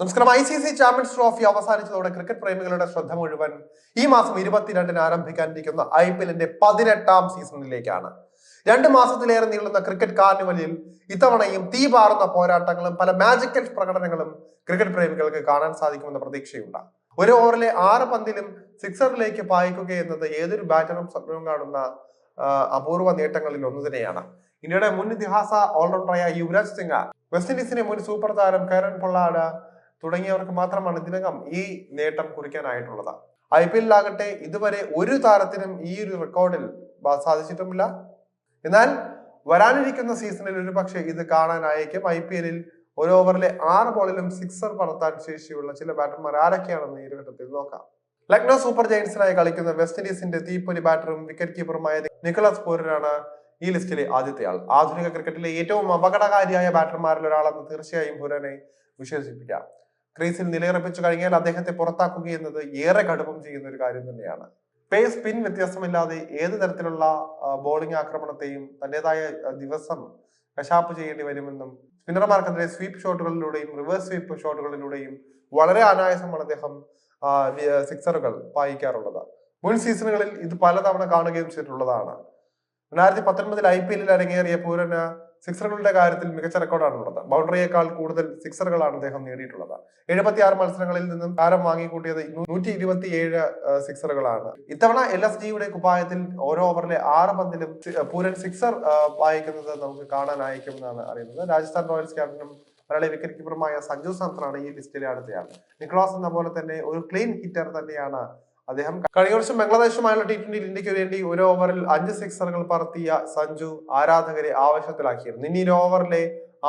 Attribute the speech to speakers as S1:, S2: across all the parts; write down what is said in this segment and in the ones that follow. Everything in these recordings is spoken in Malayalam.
S1: നമസ്കാരം. ICC ചാമ്പ്യൻസ് ട്രോഫി അവസാനിച്ചതോടെ ക്രിക്കറ്റ് പ്രേമികളുടെ ശ്രദ്ധ മുഴുവൻ ഈ മാസം 22-ന് ആരംഭിക്കാനിരിക്കുന്ന IPL-ന്റെ 18ാം സീസണിലേക്കാണ്. 2 മാസത്തിലേറെ നീളുന്ന ക്രിക്കറ്റ് കാർണിവലിൽ ഇത്തവണയും തീ പാറുന്ന പോരാട്ടങ്ങളും പല മാജിക്കൽ പ്രകടനങ്ങളും ക്രിക്കറ്റ് പ്രേമികൾക്ക് കാണാൻ സാധിക്കുമെന്ന പ്രതീക്ഷയുണ്ട്. ഒരു ഓവറിലെ 6 പന്തിലും സിക്സറിലേക്ക് പായിക്കുക എന്നത് ഏതൊരു ബാറ്ററും സ്വപ്നം കാണുന്ന അപൂർവ നേട്ടങ്ങളിൽ ഒന്ന് തന്നെയാണ്. ഇന്ത്യയുടെ മുൻ ഇതിഹാസ ഓൾറൗണ്ടറായ യുവരാജ് സിംഗ്, വെസ്റ്റ് ഇൻഡീസിന്റെ മുൻ സൂപ്പർ താരം കരൺ പൊള്ളാർഡ് തുടങ്ങിയവർക്ക് മാത്രമാണ് ഇതിനകം ഈ നേട്ടം കുറിക്കാനായിട്ടുള്ളത്. IPL-ലാകട്ടെ ഇതുവരെ ഒരു താരത്തിനും ഈ ഒരു റെക്കോർഡിൽ സാധിച്ചിട്ടുമില്ല. എന്നാൽ വരാനിരിക്കുന്ന സീസണിൽ ഒരു പക്ഷേ ഇത് കാണാനായേക്കും. IPL-ൽ ഒരു ഓവറിലെ 6 ബോളിലും സിക്സർ പറത്താൻ ശേഷിയുള്ള ചില ബാറ്റർമാർ ആരൊക്കെയാണെന്ന് ഈ ഘട്ടത്തിൽ നോക്കാം. ലക്നോ സൂപ്പർ ജയൻസിനായി കളിക്കുന്ന വെസ്റ്റ് ഇൻഡീസിന്റെ തീപ്പൊരി ബാറ്ററും വിക്കറ്റ് കീപ്പറുമായ നിക്കോളാസ് പൂരനാണ് ഈ ലിസ്റ്റിലെ ആദ്യത്തെ ആൾ. ആധുനിക ക്രിക്കറ്റിലെ ഏറ്റവും അപകടകാരിയായ ബാറ്റർമാരിൽ ഒരാളെന്ന് തീർച്ചയായും പൂരനെ വിശേഷിപ്പിക്കാം. ക്രീസിൽ നിലയുറപ്പിച്ചു കഴിഞ്ഞാൽ അദ്ദേഹത്തെ പുറത്താക്കുക എന്നത് ഏറെ കടുപ്പം ചെയ്യുന്ന ഒരു കാര്യം തന്നെയാണ്. പേസ് സ്പിൻ വ്യത്യാസമില്ലാതെ ഏത് തരത്തിലുള്ള ബോളിംഗ് ആക്രമണത്തെയും തന്റേതായ ദിവസം കശാപ്പ് ചെയ്യേണ്ടി വരുമെന്നും സ്പിന്നർമാർക്കെതിരെ സ്വീപ്പ് ഷോട്ടുകളിലൂടെയും റിവേഴ്സ് സ്വീപ്പ് ഷോട്ടുകളിലൂടെയും വളരെ അനായാസമാണ് അദ്ദേഹം സിക്സറുകൾ പായിക്കാറുള്ളത്. മുൻ സീസണുകളിൽ ഇത് പലതവണ കാണുകയും ചെയ്തിട്ടുള്ളതാണ്. 2019-ൽ IPL-ൽ അരങ്ങേറിയ പൂരന് സിക്സറുകളുടെ കാര്യത്തിൽ മികച്ച റെക്കോർഡാണുള്ളത്. ബൗണ്ടറിയേക്കാൾ കൂടുതൽ സിക്സറുകളാണ് അദ്ദേഹം നേടിയിട്ടുള്ളത്. 76 മത്സരങ്ങളിൽ നിന്നും താരം വാങ്ങിക്കൂട്ടിയത് 127 സിക്സറുകളാണ്. ഇത്തവണ LSG-യുടെ കുപ്പായത്തിൽ ഓരോ ഓവറിലെ 6 പന്തിലും പൂരൻ സിക്സർ വായിക്കുന്നത് നമുക്ക് കാണാനായിരിക്കുമെന്നാണ് അറിയുന്നത്. രാജസ്ഥാൻ റോയൽസ് ക്യാപ്റ്റനും മലയാളി വിക്കറ്റ് കീപ്പറുമായ സഞ്ജു സാംസണാണ് ഈ ലിസ്റ്റിലെ അടുത്തയാൾ. നിക്കോളാസ് എന്ന പോലെ തന്നെ ഒരു ക്ലീൻ ഹിറ്റർ തന്നെയാണ് അദ്ദേഹം. കഴിഞ്ഞ വർഷം ബംഗ്ലാദേശുമായുള്ള T20 ഇന്ത്യക്ക് വേണ്ടി ഒരു ഓവറിൽ 5 സിക്സറുകൾ പറത്തിയ സഞ്ജു ആരാധകരെ ആവേശത്തിലാക്കിയിരുന്നു. ഇനി ഒരു ഓവറിലെ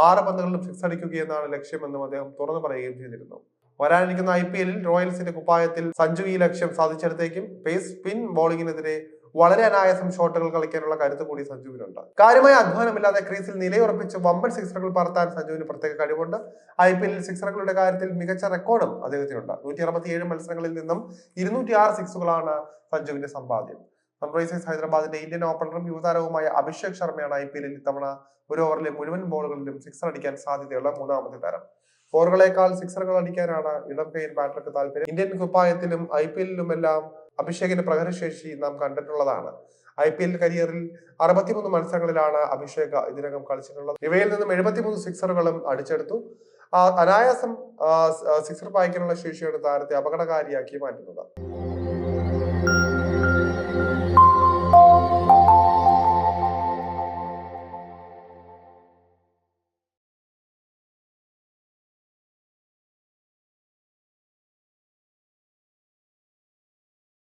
S1: 6 പന്തുകളിലും സിക്സ് അടിക്കുകയെന്നാണ് ലക്ഷ്യമെന്നും അദ്ദേഹം തുറന്നു പറയുകയും ചെയ്തിരുന്നു. വരാനിരിക്കുന്ന IPL-ൽ റോയൽസിന്റെ കുപ്പായത്തിൽ സഞ്ജു ഈ ലക്ഷ്യം സാധിച്ചെടുത്തേക്കും. പേസ് സ്പിൻ ബോളിങ്ങിനെതിരെ വളരെ അനായാസം ഷോട്ടുകൾ കളിക്കാനുള്ള കരുത്ത് കൂടി സഞ്ജുവിനുണ്ട്. കാര്യമായ അധ്വാനമില്ലാതെ ക്രീസിൽ നിലയുറപ്പിച്ച് വമ്പൻ സിക്സറുകൾ പറത്താൻ സഞ്ജുവിന് പ്രത്യേക കഴിവുണ്ട്. IPL-ൽ സിക്സറുകളുടെ കാര്യത്തിൽ മികച്ച റെക്കോർഡും അദ്ദേഹത്തിനുണ്ട്. 167 മത്സരങ്ങളിൽ നിന്നും 206 സിക്സുകളാണ് സഞ്ജുവിന്റെ സമ്പാദ്യം. സൺറൈസേഴ്സ് ഹൈദരാബാദിന്റെ ഇന്ത്യൻ ഓപ്പണറും യുവതാരവുമായ അഭിഷേക് ശർമ്മയാണ് IPL-ൽ ഇത്തവണ ഒരു ഓവറിലെ മുഴുവൻ ബോളുകളിലും സിക്സർ അടിക്കാൻ സാധ്യതയുള്ള 3ാമത്തെ താരം. ഫോറുകളേക്കാൾ സിക്സറുകൾ അടിക്കാനാണ് ഇടം കൈയിൽ ബാറ്റർക്ക് താല്പര്യം. ഇന്ത്യൻ കുപ്പായത്തിലും IPL-ലുമെല്ലാം അഭിഷേകിന്റെ പ്രഹരശേഷി നാം കണ്ടിട്ടുള്ളതാണ്. IPL കരിയറിൽ 63 മത്സരങ്ങളിലാണ് അഭിഷേക് ഇതിനകം കളിച്ചിട്ടുള്ളത്. ഇവയിൽ നിന്നും 73 സിക്സറുകളും അടിച്ചെടുത്തു. അനായാസം സിക്സർ പായിക്കാനുള്ള ശേഷിയാണ് താരത്തെ അപകടകാരിയാക്കി മാറ്റുന്നത്.